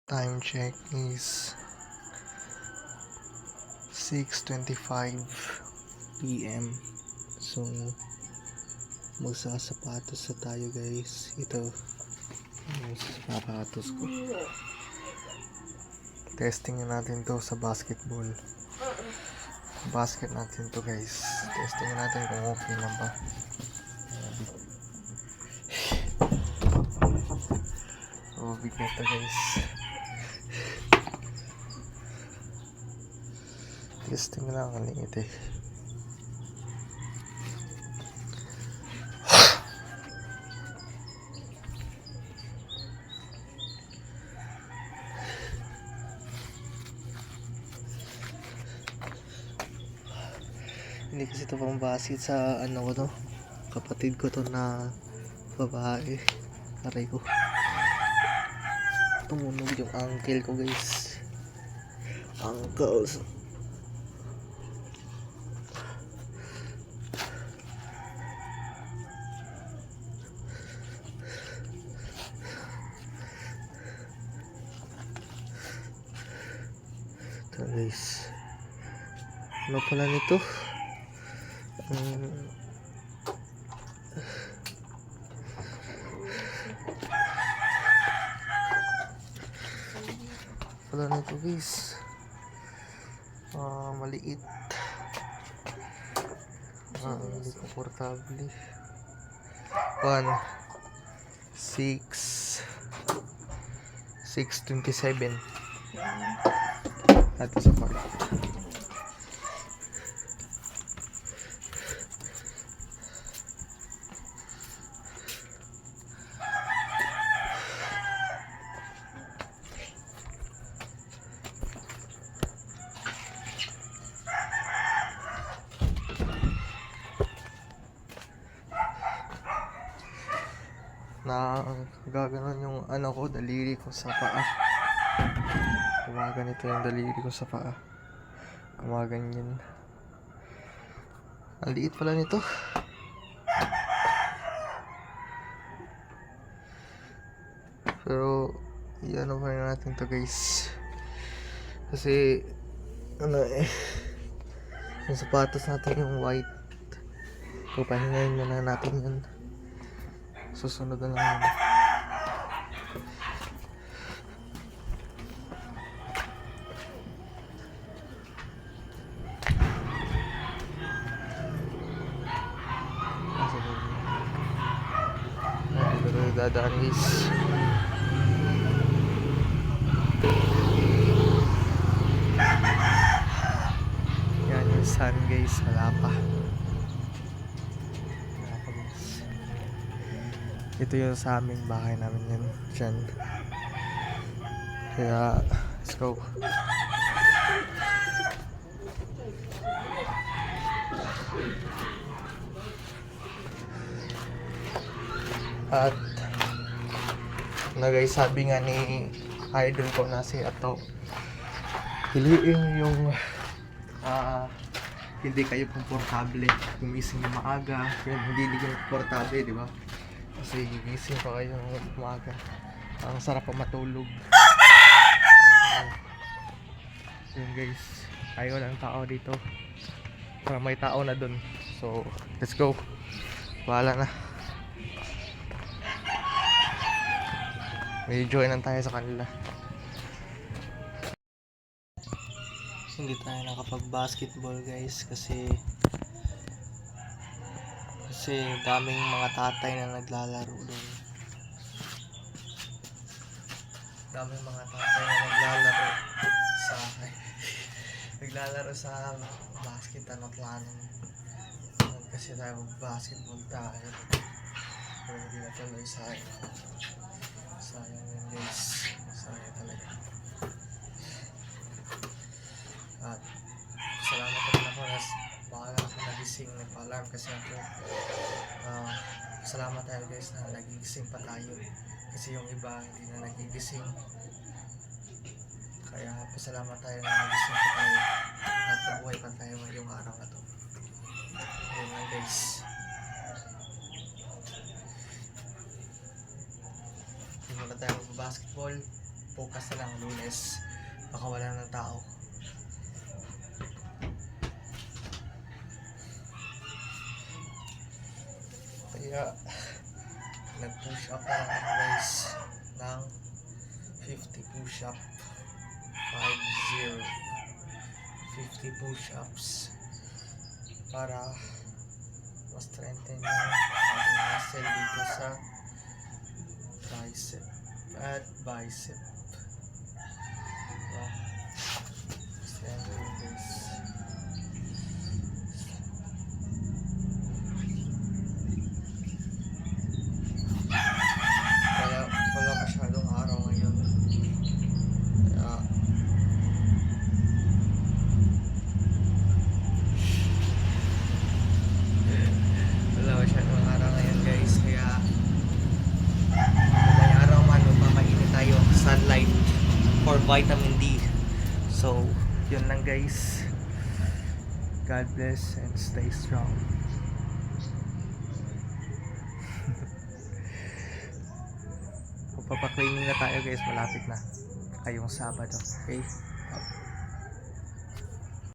Time check is 6:25 PM. So, magsasapatos na tayo guys. Ito, yung sapatos ko. Testing natin to sa basketball. Basket natin to guys. Testing natin kung okay lang ba. So, bigat to guys. Testing lang ang liit eh. Hindi kasi ito pang basket sa ano ko to. Kapatid ko to na babae. Aray ko. Tumunog yung ankle ko guys. Ankles. Ito guys. Ano pala nito? Pala nito guys. Maliit. Hindi komportable. 6:27 at sa part. Na gaganon yung ano ko, daliri ko sa paa. Gumaganito yung daliri ko sa paa. Gumaganyan. Ang liit pala nito. Pero i-ano pa rin natin to guys. Kasi ano yung sapatos natin yung white. So pahingayin muna natin yan. Susunod na lang yun. Dito tayo dadaan guys. Yan yung sun guys. Wala pa. Ito yung sa aming bahay namin yan. Diyan. Kaya, let's go. At na guys, sabi nga ni idol ko na si Ato, piliin yung hindi kayo komportable gumising na maaga. Yan, hindi kayo komportable, di ba? Kasi gigising pa kayo ng umaga. Ang sarap pa matulog. So yun guys, ayaw lang tao dito. Parang may tao na dun. So let's go. Bahala na. May join lang tayo sa kanila. Hindi tayo nakapag-basketball guys kasi daming mga tatay na naglalaro doon. Daming mga tatay na naglalaro sa basket ano plano. Kasi tayo basketball tayo. Pero hindi na tuloy sayang yun guys. Sayang talaga. At salamat naman ako na baka ako nagising nagpa-alarm kasi ako salamat tayo guys na nagigising pa tayo kasi yung iba hindi na nagigising, kaya pasalamat tayo na nagising pa tayo at nabuhay pa tayo ngayong araw na to. Ayun lang guys. Hindi muna tayo mag-basketball. Bukas na lang, Lunes. Baka wala ng tao. Kaya nag-push up na lang guys ng 50 push up. 50 push ups para ma-strengthen yung ating muscle dito sa tricep at bicep. Yeah. Strengthen guys. Wala masyadong araw ngayon. Kaya wala masyadong araw ngayon guys. Kaya may araw man, magpapainit tayo sunlight for vitamin D. So, yun lang guys. God bless and stay strong. Magpapaklining na tayo guys, malapit na kayong Sabado. Okay?